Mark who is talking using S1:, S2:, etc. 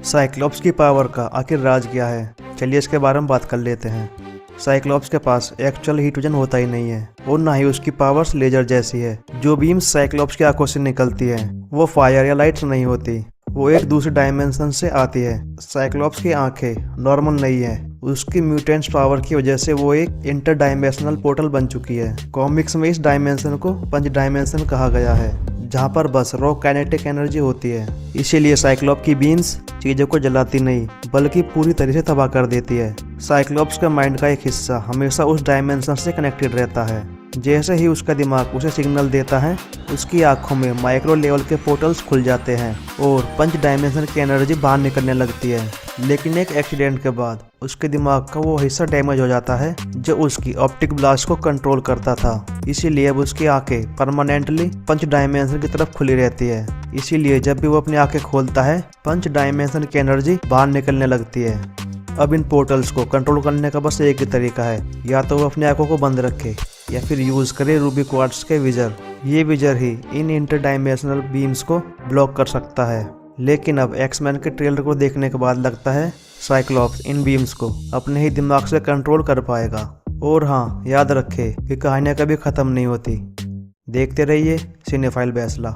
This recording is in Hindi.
S1: साइक्लॉप्स की पावर का आखिर राज क्या है? चलिए इसके बारे में बात कर लेते हैं। साइक्लॉप्स के पास एक्चुअल हीट विजन होता ही नहीं है और ना ही उसकी पावर्स लेजर जैसी है। जो बीम्स साइक्लॉप्स की आंखों से निकलती है वो फायर या लाइट नहीं होती, वो एक दूसरे डायमेंशन से आती है। साइक्लॉप्स की आंखें नॉर्मल नहीं है, उसकी म्यूटेंट्स पावर की वजह से वो एक इंटर डायमेंशनल पोर्टल बन चुकी है। कॉमिक्स में इस डायमेंशन को पंच डायमेंशन कहा गया है, जहाँ पर बस रॉ काइनेटिक एनर्जी होती है। इसीलिए साइक्लॉप की बीम्स चीजों को जलाती नहीं बल्कि पूरी तरह से तबाह कर देती है। साइक्लॉप्स के माइंड का एक हिस्सा हमेशा उस डायमेंशन से कनेक्टेड रहता है। जैसे ही उसका दिमाग उसे सिग्नल देता है, उसकी आंखों में माइक्रो लेवल के पोर्टल्स खुल जाते हैं और पंच डायमेंशन की एनर्जी बाहर निकलने लगती है। लेकिन एक एक्सीडेंट के बाद उसके दिमाग का वो हिस्सा डैमेज हो जाता है जो उसकी ऑप्टिक ब्लास्ट को कंट्रोल करता था। इसीलिए अब उसकी आंखें परमानेंटली पंच डायमेंशन की तरफ खुली रहती है। इसीलिए जब भी वो अपनी आंखें खोलता है, पंच डायमेंशन की एनर्जी बाहर निकलने लगती है। अब इन पोर्टल्स को कंट्रोल करने का बस एक ही तरीका है, या तो वो अपनी आंखों को बंद रखे या फिर यूज करे रूबी क्वार्ट्ज के विजर। ये विजर ही इन इंटर डायमेंशनल बीम्स को ब्लॉक कर सकता है। लेकिन अब एक्समैन के ट्रेलर को देखने के बाद लगता है साइक्लॉप्स इन बीम्स को अपने ही दिमाग से कंट्रोल कर पाएगा। और हाँ, याद रखे कि कहानियां कभी खत्म नहीं होती। देखते रहिए सिनेफाइल बैसला।